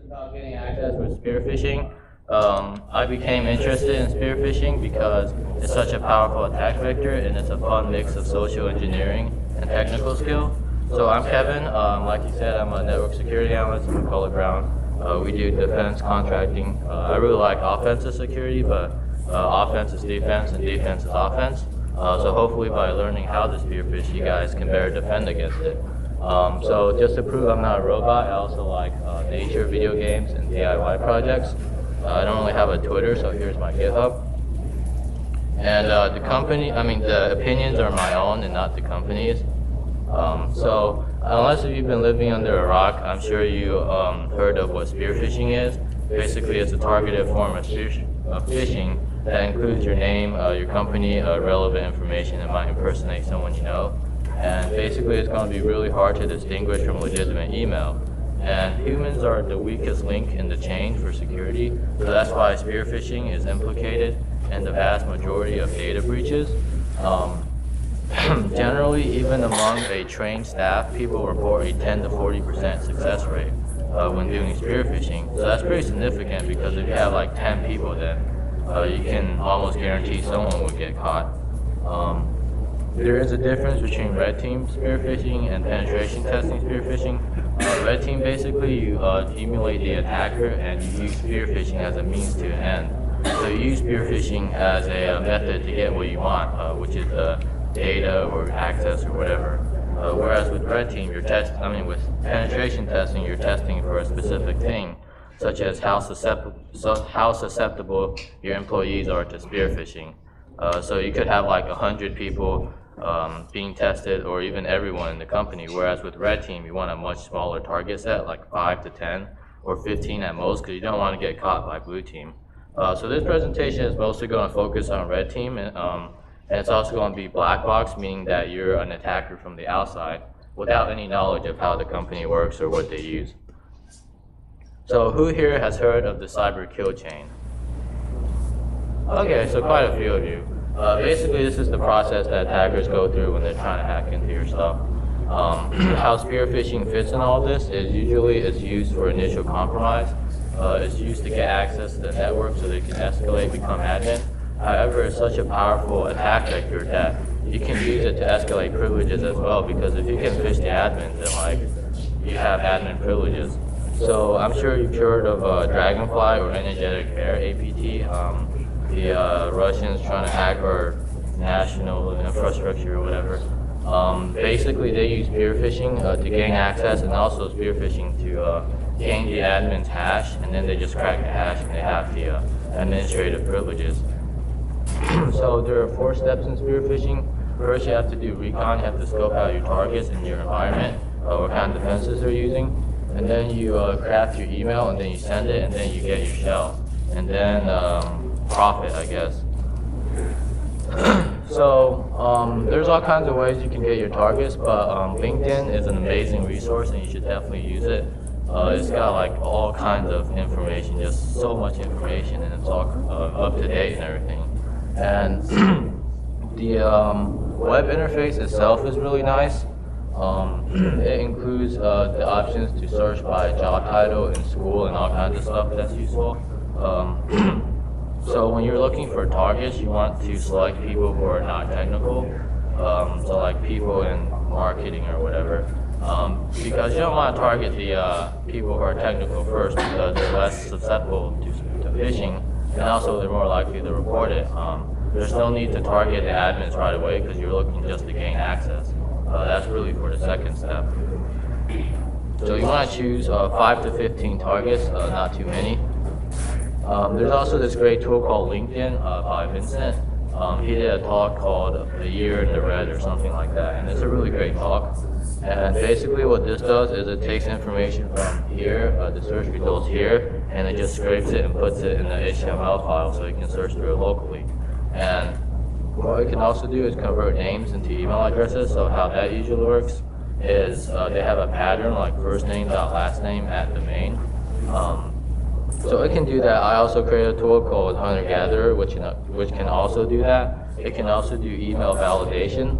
about getting access with spearfishing. I became interested in spearfishing because it's such a powerful attack vector and it's a fun mix of social engineering and technical skill. So I'm Kevin. Like you said, I'm a network security analyst in Color Brown. We do defense contracting. I really like offensive security, but offense is defense and defense is offense. So hopefully by learning how to spearfish, you guys can better defend against it. So just to prove I'm not a robot, I also like nature, video games, and DIY projects. I don't really have a Twitter, so here's my GitHub. And the opinions are my own and not the company's. So unless if you've been living under a rock, I'm sure you heard of what spearfishing is. Basically, it's a targeted form of fishing that includes your name, your company, relevant information that might impersonate someone you know. And basically, it's going to be really hard to distinguish from legitimate email. And humans are the weakest link in the chain for security, so that's why spearfishing is implicated in the vast majority of data breaches. Generally, even among a trained staff, people report a 10 to 40% success rate when doing spearfishing. So that's pretty significant because if you have like 10 people, then you can almost guarantee someone will get caught. There is a difference between red team spearfishing and penetration testing spearfishing. Red team, basically, you emulate the attacker and you use spearfishing as a means to an end. So you use spearfishing as a method to get what you want, which is data or access or whatever. Whereas with red team, with penetration testing, you're testing for a specific thing, such as how susceptible your employees are to spearfishing. So you could have like 100 people being tested, or even everyone in the company, whereas with red team you want a much smaller target set, like 5 to 10 or 15 at most, because you don't want to get caught by blue team. So this presentation is mostly going to focus on red team, and it's also going to be black box, meaning that you're an attacker from the outside without any knowledge of how the company works or what they use. So who here has heard of the cyber kill chain? Okay, so quite a few of you. Basically, this is the process that attackers go through when they're trying to hack into your stuff. How spearfishing fits in all this is usually it's used for initial compromise. It's used to get access to the network so they can escalate, become admin. However, it's such a powerful attack vector that you can use it to escalate privileges as well, because if you can phish the admin, then you have admin privileges. So I'm sure you've heard of Dragonfly or Energetic Bear APT. The Russians trying to hack our national infrastructure or whatever. Basically, they use spearfishing to gain access, and also spearfishing to gain the admin's hash, and then they just crack the hash and they have the administrative privileges. So there are 4 steps in spearfishing. First, you have to do recon. You have to scope out your targets and your environment, what kind of defenses they're using. And then you craft your email, and then you send it, and then you get your shell. And then profit, I guess. So there's all kinds of ways you can get your targets, but LinkedIn is an amazing resource and you should definitely use it. It's got like all kinds of information, just so much information, and it's all up to date and everything. And the web interface itself is really nice. It includes the options to search by job title in school and all kinds of stuff that's useful. So when you're looking for targets, you want to select people who are not technical, so like people in marketing or whatever, because you don't want to target the people who are technical first, because they're less susceptible to phishing, and also they're more likely to report it. There's no need to target the admins right away because you're looking just to gain access. That's really for the second step. So you want to choose 5 to 15 targets, not too many. There's also this great tool called LinkedIn by Vincent. He did a talk called A Year in the Red or something like that, and it's a really great talk. And basically what this does is it takes information from here, the search results here, and it just scrapes it and puts it in the HTML file so you can search through it locally. And what it can also do is convert names into email addresses. So how that usually works is they have a pattern like first name dot last name at domain. So it can do that. I also created a tool called Hunter Gatherer, which can also do that. It can also do email validation.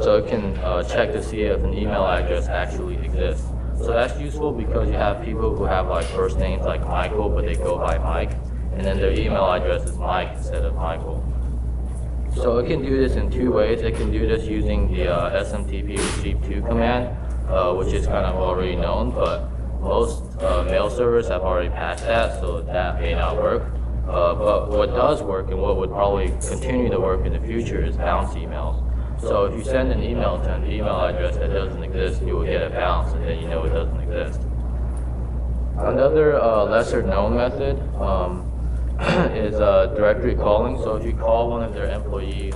So it can check to see if an email address actually exists. So that's useful because you have people who have like first names like Michael, but they go by Mike, and then their email address is Mike instead of Michael. So it can do this in two ways. It can do this using the SMTP receive to command, which is kind of already known, but most mail servers have already passed that, so that may not work. But what does work and what would probably continue to work in the future is bounce emails. So if you send an email to an email address that doesn't exist, you will get a bounce, and then you know it doesn't exist. Another lesser known method is directory calling. So if you call one of their employee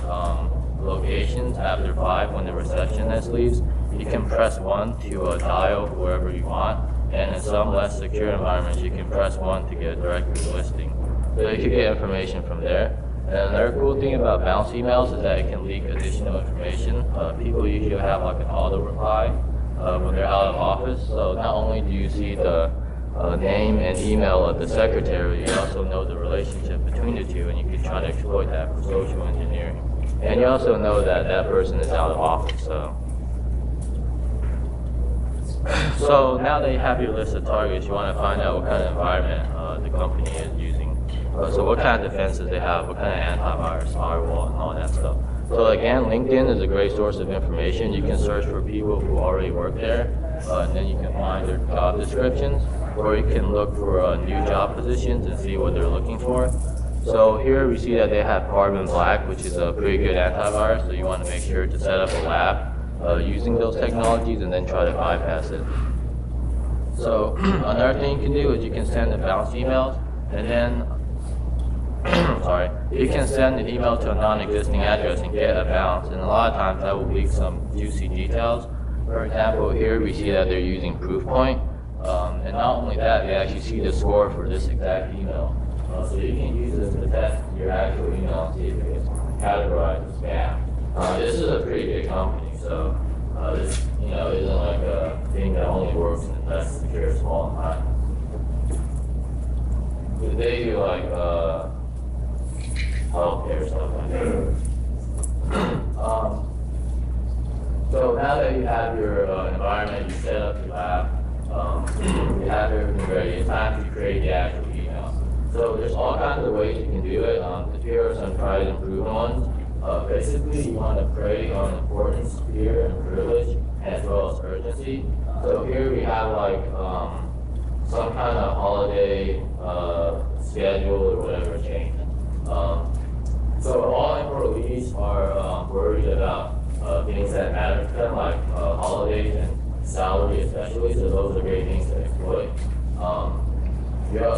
locations after 5 when the receptionist leaves, you can press 1 to dial wherever you want, and in some less secure environments, you can press 1 to get a directory listing. So you can get information from there. And another cool thing about bounce emails is that it can leak additional information. People usually have like an auto reply when they're out of office. So not only do you see the name and email of the secretary, you also know the relationship between the two, and you can try to exploit that for social engineering. And you also know that that person is out of office. So now that you have your list of targets, you want to find out what kind of environment the company is using. So what kind of defenses they have, what kind of antivirus, firewall, and all that stuff. So again, LinkedIn is a great source of information. You can search for people who already work there, and then you can find their job descriptions, or you can look for new job positions and see what they're looking for. So here we see that they have Carbon Black, which is a pretty good antivirus, so you want to make sure to set up a lab using those technologies and then try to bypass it. So another thing you can do is you can send the bounce emails, and then you can send an email to a non-existing address and get a bounce, and a lot of times that will leak some juicy details. For example, here we see that they're using Proofpoint, and not only that, they actually see the score for this exact email. So you can use this to test your actual email and see if it gets categorized as spam. This is a pretty big company, so this isn't like a thing that only works in a less secure small environment. They do like healthcare stuff like that. So now that you have your environment, you set up your lab, you have everything ready, it's time to create the actual email. So there's all kinds of ways you can do it. Here are some tried and proven ones. Basically, you want to prey on importance, fear, and privilege, as well as urgency. So here we have like some kind of holiday schedule or whatever change. So all employees are worried about things that matter to them, like holidays and salary especially, so those are great things to exploit. You're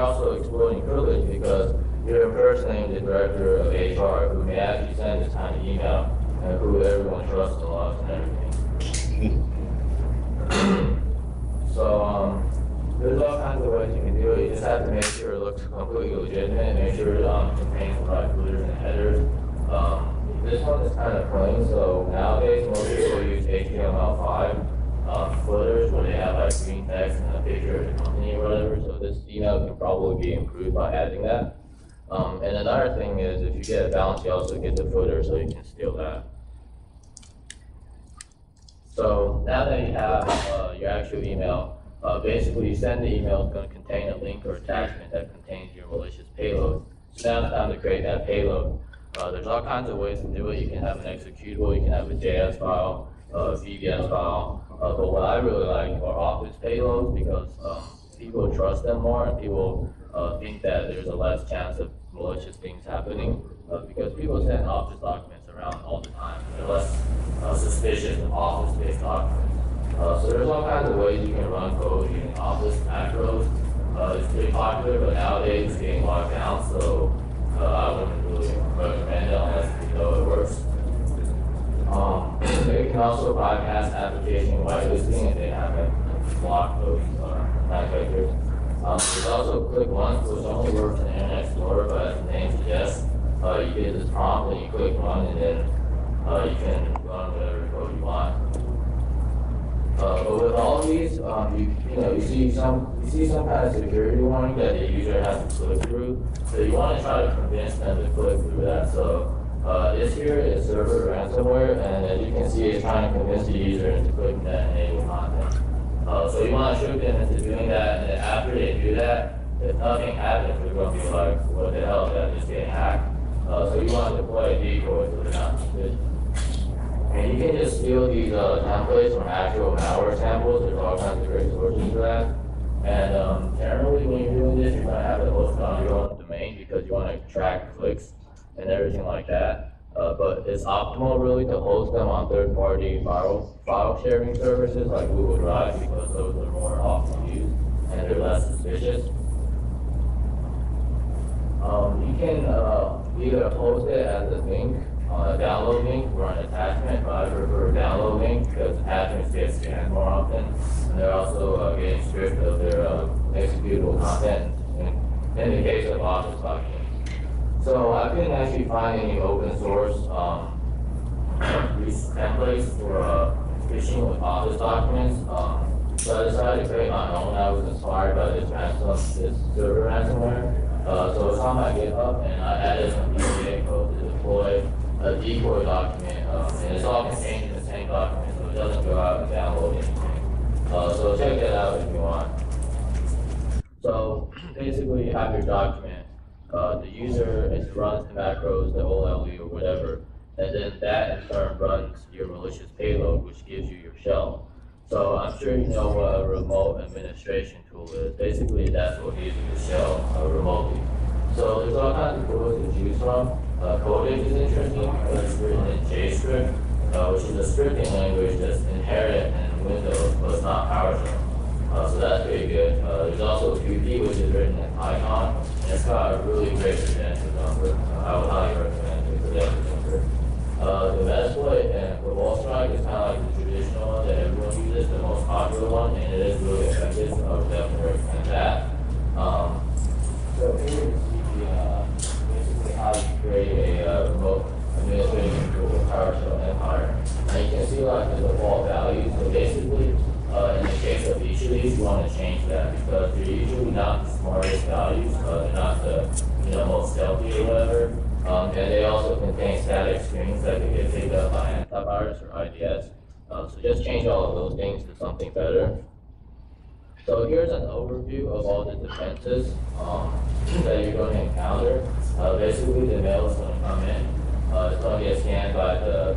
also exploiting privilege because you're impersonating the director of HR, who may actually send this kind of email and who everyone trusts and loves and everything. So there's all kinds of ways you can do it. You just have to make sure it looks completely legitimate and make sure it contains the right footers and headers. This one is kind of plain, so nowadays most people use HTML5 footers where they have like green text and a picture of the company or whatever, so this email can probably be improved by adding that. And another thing is if you get a bounce, you also get the footer, so you can steal that. So now that you have your actual email, basically you send the email, it's going to contain a link or attachment that contains your malicious payload. So now it's time to create that payload. There's all kinds of ways to do it. You can have an executable, you can have a JS file, a VBS file, but what I really like are Office payloads because people trust them more and people think that there's a less chance of malicious things happening because people send Office documents around all the time. They're less suspicious of Office-based documents. So there's all kinds of ways you can run code using Office macros. It's pretty popular, but nowadays it's getting locked down, so I wouldn't really recommend it unless you know it works. They can also bypass application whitelisting if they haven't blocked those attack vectors. There's also click once, which only works in Internet Explorer, but as the name suggests, you get this prompt and you click run, and then you can run whatever code you want. But with all of these, you see some kind of security warning that the user has to click through. So you want to try to convince them to click through that. So this here is server ransomware, and as you can see, it's trying to convince the user into clicking that enable content. So you want to trick them into doing that, and then after they do that, if nothing happens, they're going to be like, what the hell, did I just get hacked? So you want to deploy a decoy so they're not suspicious. And you can just steal these templates from actual malware samples. There's all kinds of great sources for that. And generally, when you're doing this, you're going to have to host it on your own domain because you want to track clicks and everything like that. But it's optimal really to host them on third-party file sharing services like Google Drive because those are more often used and they're less suspicious. You can either host it as a link, a download link, or an attachment, but I prefer download link because attachments get scanned more often, and they're also getting stripped of their executable content in the case of Office documents. So I couldn't actually find any open source these templates for phishing with Office documents. So I decided to create my own. I was inspired by this server ransomware. So it's on my GitHub, and I added some VBA code to deploy a decoy document, and it's all contained in the same document, so it doesn't go out and download anything. So check that out if you want. So basically, you have your document. The user runs the macros, the OLE, or whatever, and then that in turn runs your malicious payload, which gives you your shell. So I'm sure you know what a remote administration tool is. Basically, that's what gives you the shell remotely. So there's all kinds of tools to choose from. Coding is interesting because it's written in JScript, which is a scripting language that's inherent in Windows, but it's not PowerShell. So that's pretty good. There's also Qt, which is written in Python, and it's got a really great credentials number. I would highly recommend it for that number. The Metasploit and Revolt Strike is kind of like the traditional one that everyone uses, the most popular one, and it is really effective, so I would definitely recommend that. So here you see basically how you create a remote administration tool with PowerShell Empire. And you can see like the default values, so basically in the case of each of these, you want to change that because they're usually not the smartest values, they're not the most stealthy or whatever. And they also contain static strings that can get picked up by antivirus or IDS. So just change all of those things to something better. So here's an overview of all the defenses that you're going to encounter. Basically, the mail is going to come in. It's going to get scanned by the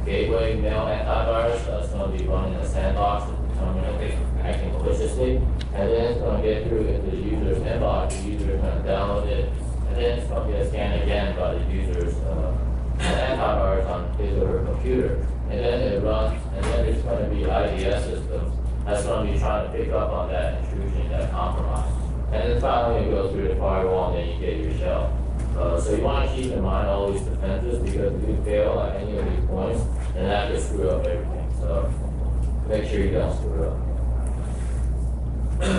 gateway mail antivirus. It's going to be running a sandbox to determine if it's acting maliciously. And then it's going to get through into the user's inbox. The user is going to download it. And then it's going to get scanned again by the user's antivirus on his or her computer. And then it runs, and then there's going to be IDS systems that's going to be trying to pick up on that intrusion, that compromise. And then finally it goes through the firewall, and then you get your shell. So you want to keep in mind all these defenses because if you fail at any of these points, then that could screw up everything. So make sure you don't screw it up.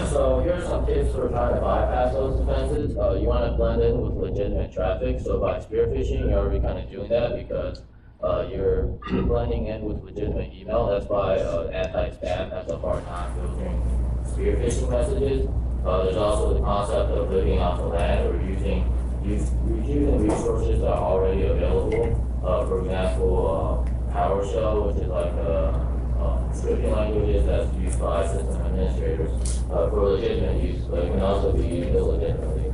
So here's some tips for trying to bypass those defenses. You want to blend in with legitimate traffic. So by spear-phishing, you're already kind of doing that because you're blending in with legitimate email. That's why anti-spam has a hard time filtering spear-phishing messages. There's also the concept of living off the land or using resources that are already available. For example, PowerShell, which is like scripting languages that's used by system administrators for legitimate use, but it can also be used illegitimately.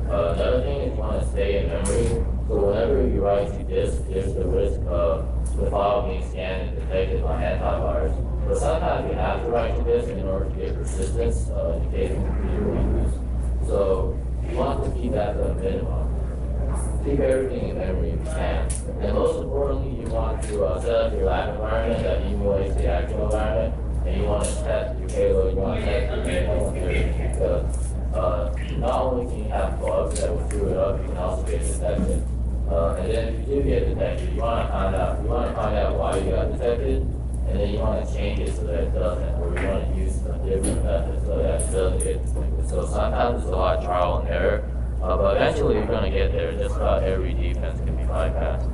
Another thing is you want to stay in memory. So whenever you write to disk, there's the risk of the file being scanned and detected by antivirus. But sometimes you have to write to disk in order to get persistence in case the computer reboots. So you want to keep that to a minimum. Keep everything in memory if you can. And most importantly, you want to set up your lab environment that emulates the actual environment. And you want to test your payload, you want to test your payload because not only can you have bugs that will screw it up, you can also get detected. And then if you do get detected, you want to find out why you got detected, and then you want to change it so that it doesn't, or you want to use a different method so that it doesn't get detected. So sometimes it's a lot of trial and error, but eventually you're going to get there. Just about every defense can be bypassed.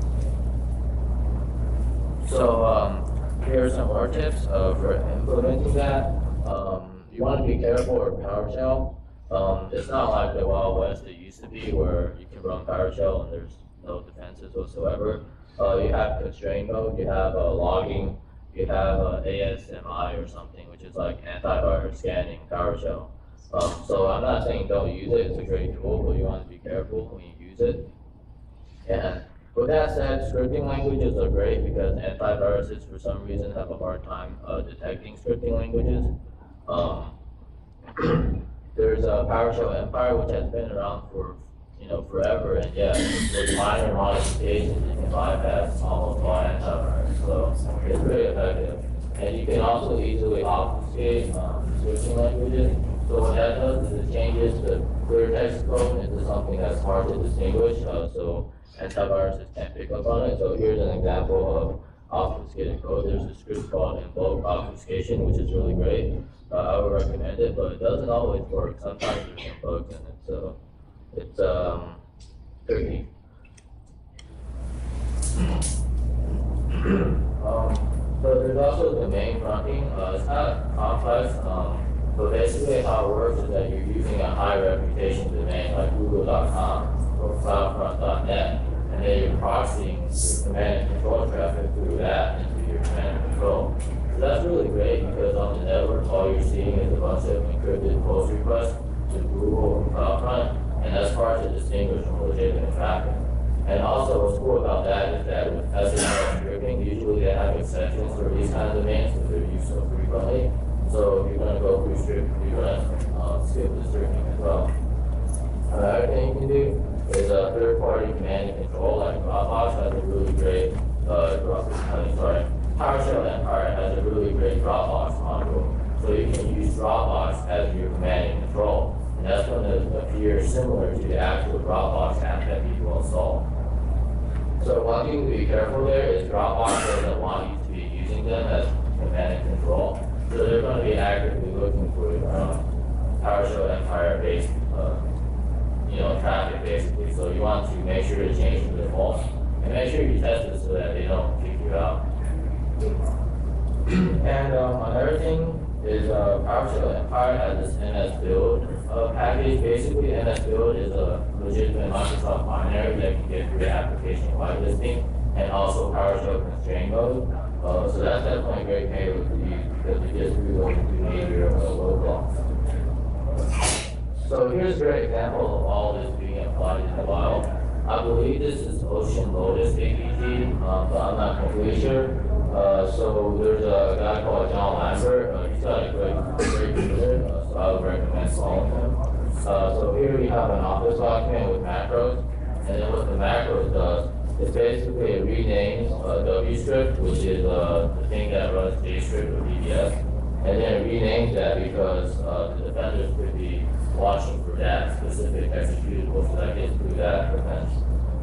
So here are some more tips for implementing that. You want to be careful with PowerShell. It's not like the Wild West it used to be where you can run PowerShell and there's no defenses whatsoever. You have constraint mode, you have logging, you have ASMI or something, which is like antivirus scanning PowerShell. So I'm not saying don't use it, it's a great tool, but you want to be careful when you use it. And with that said, scripting languages are great because antiviruses for some reason have a hard time detecting scripting languages. There's a PowerShell Empire which has been around for forever, and yeah, with minor modifications you can bypass almost all antivirus, so it's pretty effective. And you can also easily obfuscate switching languages. So what that does is it changes the clear text code into something that's hard to distinguish, so antiviruses can't pick up on it. So here's an example of obfuscated code. There's a script called invoke obfuscation, which is really great. I would recommend it, but it doesn't always work. Sometimes there's some bugs in it, so it's tricky. So there's also domain fronting. It's not complex, but basically how it works is that you're using a high reputation domain like google.com or cloudfront.net, and then you're proxying your command and control traffic through that into your command and control. So that's really great because on the network, all you're seeing is a bunch of encrypted post requests to Google or CloudFront, and that's hard to distinguish from legitimate traffic. And also, what's cool about that is that with SSL scripting, usually they have exceptions for these kinds of domains because they're used so frequently. So if you're going to go through scripting, you're going to skip the scripting as well. Another thing you can do is third-party command and control, like Dropbox has a really great PowerShell Empire has a really great Dropbox module. So you can use Dropbox as your command and control. And that's going to appear similar to the actual Dropbox app that people install. So one thing to be careful there is Dropbox doesn't want you to be using them as command and control. So they're going to be actively looking for PowerShell Empire-based traffic basically. So you want to make sure to change the defaults and make sure you test it so that they don't kick you out. And another thing is PowerShell Empire has this NSBuild package. Basically, NSBuild is a legitimate Microsoft binary that can get through the application whitelisting and also PowerShell constraint mode. So that's definitely a great payload to use because it gets through those two major load blocks. So here's a great example of all this being applied in the wild. I believe this is Ocean Lotus APT, but I'm not completely sure. So there's a guy called John Lambert. He's got a great computer, so I would recommend following him. So here we have an office document with macros, and then what the macros does is basically it renames WScript, which is the thing that runs JScript or VBS, and then it renames that because the defenders could be watching for that specific executable, so that gets through that defense.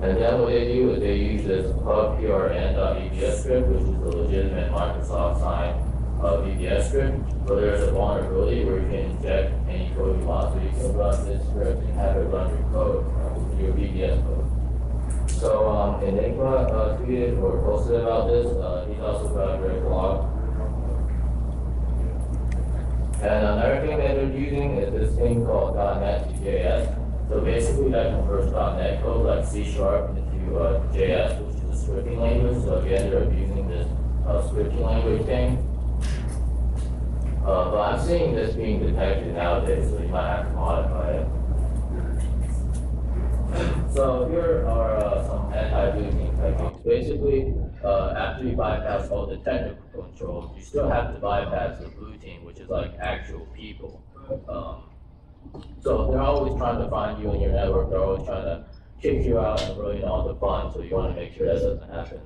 And then what they do is they use this pub.prn.vbs script, which is the legitimate Microsoft signed VBS script, but there's a vulnerability where you can inject any code you want, so you can run this script and have it run your code, your VBS code. So Enigma tweeted or posted about this. He's also got a great blog. And another thing that they're using is this thing called .NET to JS. So basically that converts .NET code like C# into JS, which is a scripting language. So again, they're using this scripting language thing. But I'm seeing this being detected nowadays, so you might have to modify it. So here are some anti-booting techniques. Basically, after you bypass all the technical controls, you still have to bypass the blue team, which is like actual people. So they're always trying to find you in your network. They're always trying to kick you out and ruin all the fun. So you want to make sure that doesn't happen.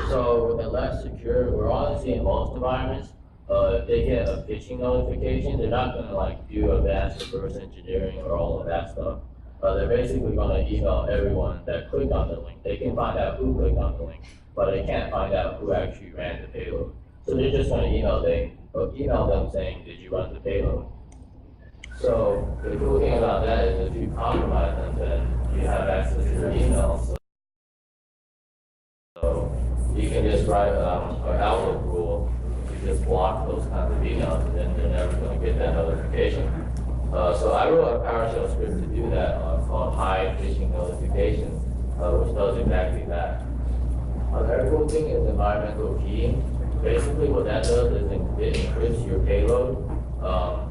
So with less secure, we're honestly in most environments. If they get a phishing notification, they're not going to like do advanced reverse engineering or all of that stuff. They're basically going to email everyone that clicked on the link. They can find out who clicked on the link, but they can't find out who actually ran the payload. So they're just going to email them saying, did you run the payload? So the cool thing about that is if you compromise them, then you have access to their emails. So you can just write an Outlook rule to just block those kinds of emails, and then they're never going to get that notification. So I wrote a PowerShell script to do that called hide phishing notifications, which does exactly that. Another cool thing is environmental keying. Basically what that does is it encrypts your payload,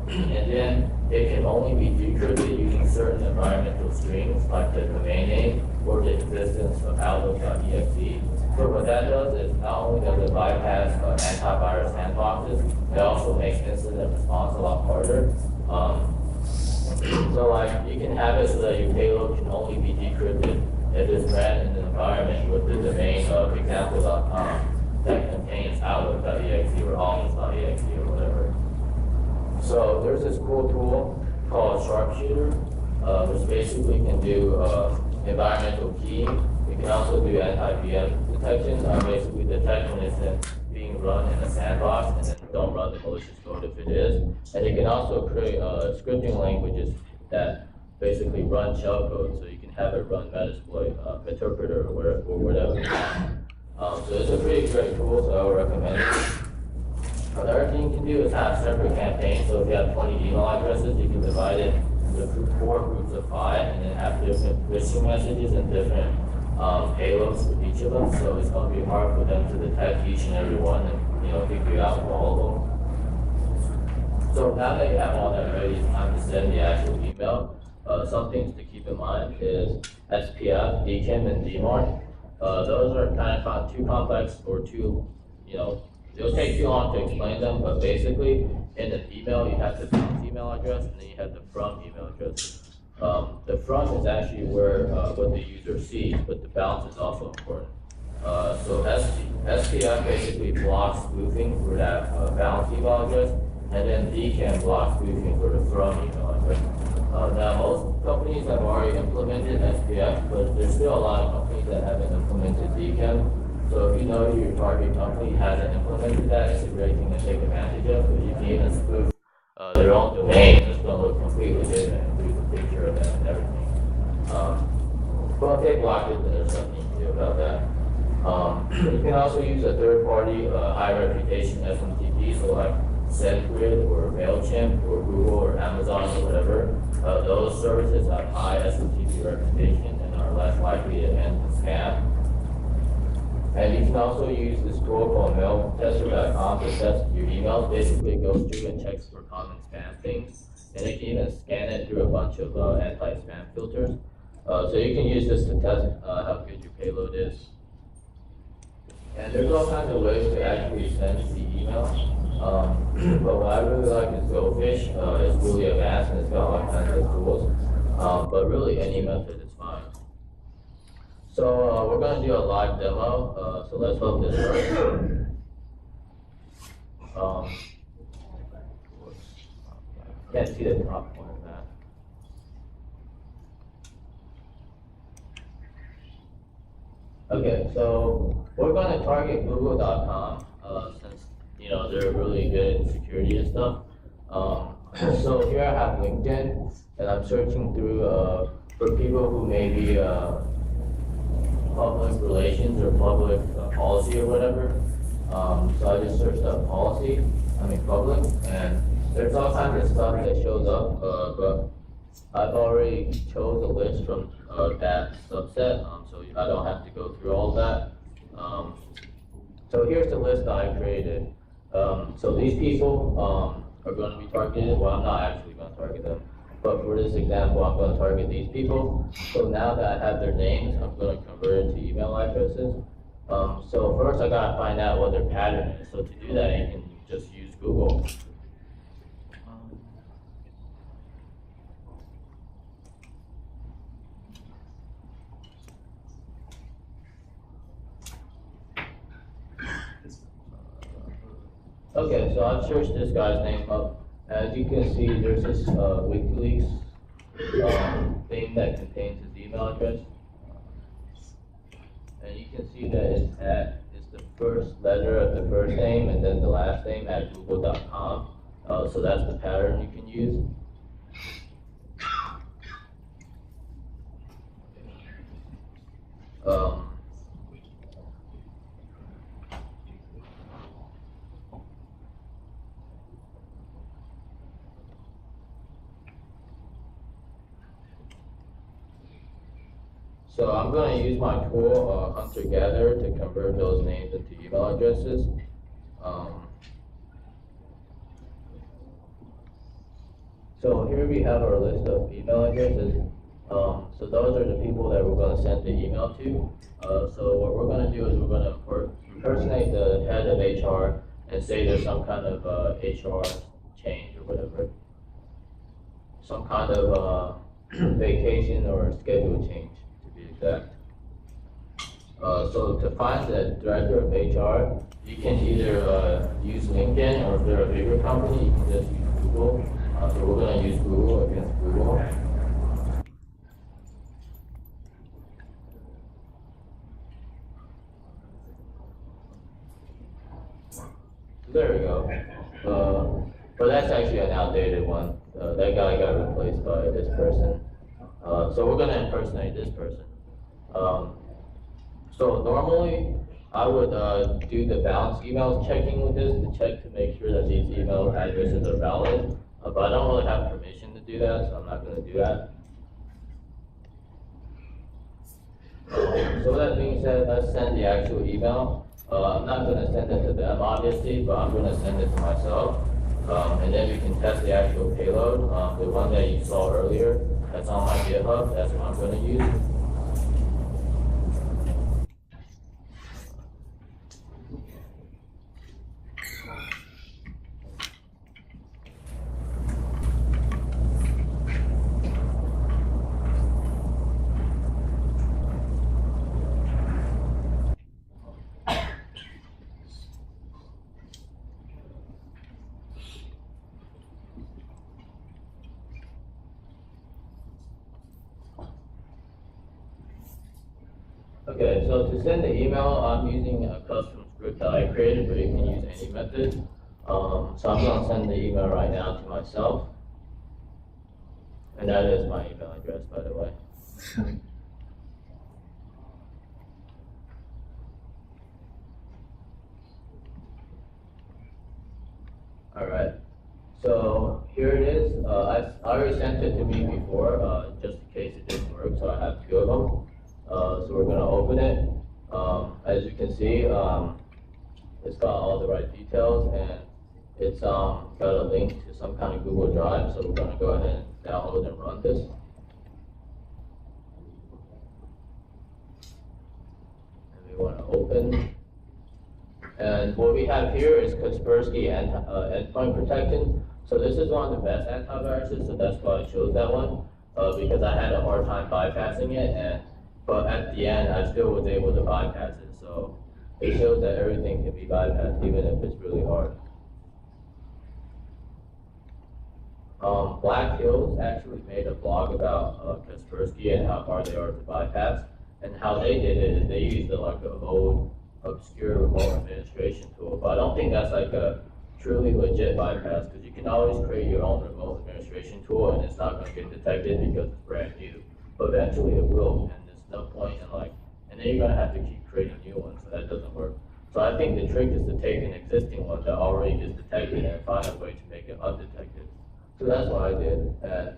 and then it can only be decrypted using certain environmental strings like the domain name or the existence of outlook.exe. So what that does is not only does it bypass antivirus sandboxes, it also makes incident response a lot harder. So like you can have it so that your payload can only be decrypted if it's ran in an environment with the domain of example.com that contains outlook.exe or office.exe or whatever. So there's this cool tool called Sharpshooter, which basically can do environmental keying. It can also do anti-VM detection, basically detect when it's being run in a sandbox and then don't run the malicious code if it is. And it can also create scripting languages that basically run shellcode, so you can have it run Metasploit, Interpreter, or whatever you want. So it's a pretty great tool, so I would recommend it. Another thing you can do is have separate campaigns. So if you have 20 email addresses, you can divide it into 4 groups of 5 and then have different phishing messages and different payloads for each of them. So it's going to be hard for them to detect each and every one and figure out all of them. So now that you have all that ready, it's time to send the actual email. Some things to keep in mind is SPF, DKIM, and DMARC. Those are kind of too complex or too, it'll take too long to explain them, but basically in an email you have the bounce email address and then you have the from email address. The from is actually where what the user sees, but the bounce is also important. So SPF basically blocks spoofing for that bounce email address, and then DKIM blocks spoofing for the from email address. Now most companies have already implemented SPF, but there's still a lot of companies that haven't implemented DKIM. So if you know your target company hasn't implemented that, it's a great thing to take advantage of. But you can even spoof their own domain. It's going to look completely different, includes a picture of them and everything. But if they block it, then there's nothing you can do about that. You can also use a third-party high reputation SMTP, so like SendGrid or MailChimp or Google or Amazon or whatever. Those services have high SMTP reputation and are less likely to end in spam. And you can also use this tool called mailtester.com to test your emails. Basically, it goes through and checks for common spam things. And it can even scan it through a bunch of anti-spam filters. So you can use this to test how good your payload is. And there's all kinds of ways to actually send the email. But what I really like is GoFish. It's really advanced and it's got all kinds of tools. But really, any method is fine. So we're going to do a live demo, so let's hope this works. Can't see the top one of that. Okay, so we're going to target Google.com since they're really good in security and stuff. So here I have LinkedIn, and I'm searching through for people who may be public relations or public policy or whatever. So I just searched up public, and there's all kinds of stuff that shows up, but I've already chose a list from that subset, so I don't have to go through all of that. So here's the list that I created. So these people are going to be targeted. Well, I'm not actually going to target them. But for this example, I'm going to target these people. So now that I have their names, I'm going to convert it to email addresses. So first I got to find out what their pattern is. So to do that, you can just use Google. Okay, so I've searched this guy's name up. As you can see, there's this WikiLeaks thing that contains his email address. And you can see that it's the first letter of the first name and then the last name at google.com. So that's the pattern you can use. So I'm going to use my tool, Hunter-Gatherer, to convert those names into email addresses. So here we have our list of email addresses. So those are the people that we're going to send the email to. So what we're going to do is we're going to impersonate the head of HR and say there's some kind of HR change or whatever. Some kind of vacation or schedule change, to be exact. So to find the director of HR, you can either use LinkedIn, or if they're a bigger company, you can just use Google. So we're going to use Google against Google. There we go. But that's actually an outdated one. That guy got replaced by this person. So we're going to impersonate this person. So normally, I would do the bounce emails checking with this to check to make sure that these email addresses are valid. But I don't really have permission to do that, so I'm not going to do that. So with that being said, let's send the actual email. I'm not going to send it to them, obviously, but I'm going to send it to myself. And then we can test the actual payload. The one that you saw earlier, that's on my GitHub, that's what I'm going to use. Okay, so to send the email, I'm using a custom script that I created, but you can use any method. So I'm going to send the email right now to myself. And that is my email address, by the way. All right, so here it is. I already sent it to me before, just in case it didn't work, so I have two of them. So we're going to open it. As you can see, it's got all the right details, and it's got a link to some kind of Google Drive. So we're going to go ahead and download and run this. And we want to open. And what we have here is Kaspersky and endpoint protection. So this is one of the best antiviruses, so that's why I chose that one, because I had a hard time bypassing it, but at the end, I still was able to bypass it. So it shows that everything can be bypassed, even if it's really hard. Black Hills actually made a blog about Kaspersky and how hard they are to bypass. And how they did it is they used like an old, obscure remote administration tool. But I don't think that's like a truly legit bypass, because you can always create your own remote administration tool and it's not going to get detected because it's brand new. But eventually it will, and there's no point in and then you're going to have to keep creating new ones, so that doesn't work. So I think the trick is to take an existing one that already is detected and find a way to make it undetected. So that's what I did. And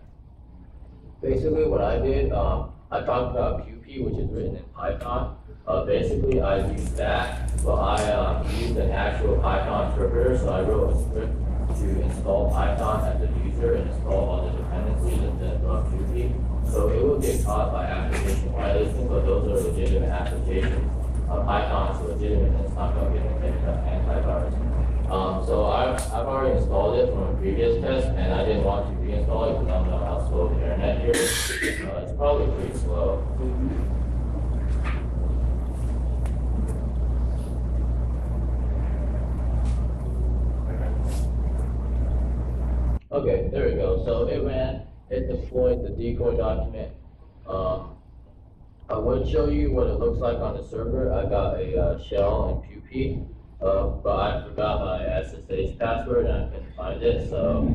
basically what I did, I talked about QP, which is written in Python. Basically I used that, but I used an actual Python interpreter, so I wrote a script to install Python as a user and install all the dependencies and then run QP. So it will get caught by application whitelisting, but those are legitimate applications. Python is legitimate and it's not going to get detected as antivirus. So I've already installed it from a previous test, and I didn't want to reinstall it because I don't know how slow the internet here is. It's probably pretty slow. Okay, there we go. So it ran, it deployed the decoy document. I would show you what it looks like on the server. I got a shell and QP, but I forgot my SSH password and I couldn't find it, so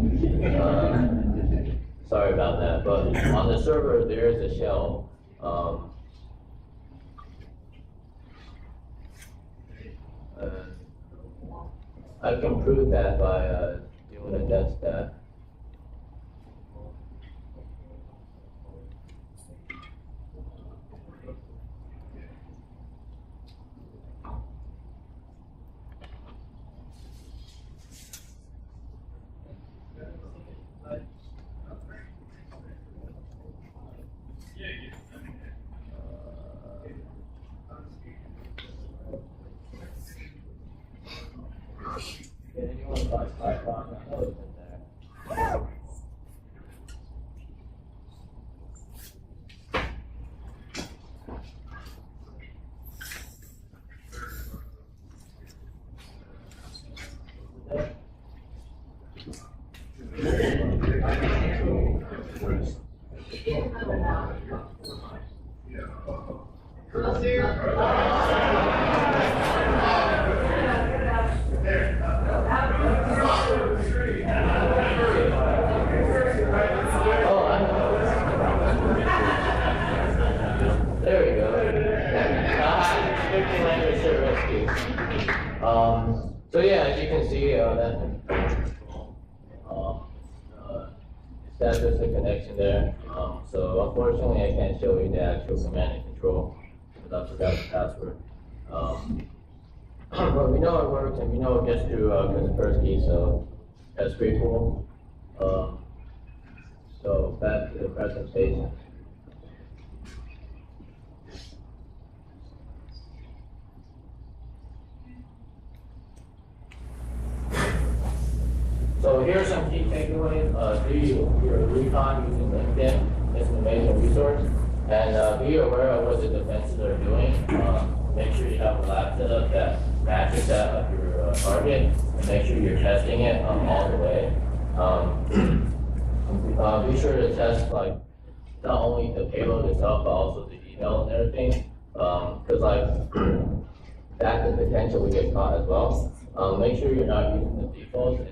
sorry about that. But on the server, there is a shell. I can prove that by doing a dev stat. sure risky. So yeah, as you can see, establish a connection there. So unfortunately, I can't show you the actual command and control because I forgot the password. But we know it works and we know it gets through Kaspersky, so that's pretty cool. So back to the presentation. So here are some key takeaways. Do your recon using LinkedIn. It's an amazing resource. And be aware of what the defenses are doing. Make sure you have a lab setup that matches that of your target. And make sure you're testing it all the way. Be sure to test like not only the payload itself, but also the email and everything. Because like that could potentially get caught as well. Make sure you're not using the defaults.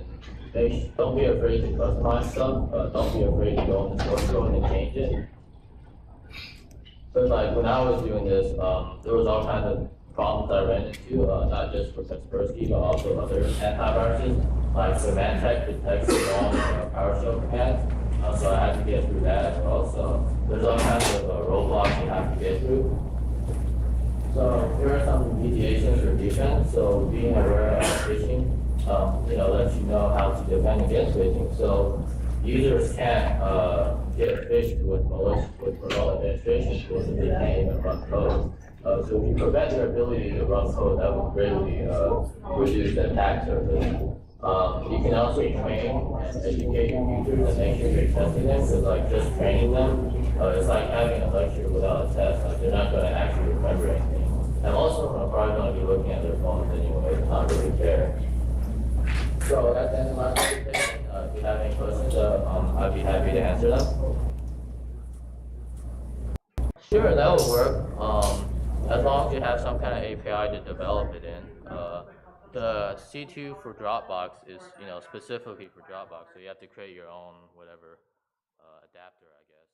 Don't be afraid to customize stuff. Don't be afraid to go in the source code and change it. Because like when I was doing this, there was all kinds of problems I ran into, not just for Kaspersky, but also other antiviruses. Like Symantec detects the wrong PowerShell commands, so I had to get through that as well. So there's all kinds of roadblocks you have to get through. So here are some remediations for defense. So being aware of phishing, lets you know how to defend against phishing. So users can't get phished with remote administration tools if they can't even run code. So if you prevent their ability to run code, that would greatly reduce the attack surface. You can also train and educate your users and make sure you're testing them, because like just training them, it's like having a lecture without a test. Like they're not going to actually remember anything. And most of them are probably going to be looking at their phones anyway, not really care. So that's the end of my presentation. If you have any questions, I'd be happy to answer them. Sure, that will work. As long as you have some kind of API to develop it in. The C2 for Dropbox is, specifically for Dropbox, so you have to create your own whatever adapter, I guess.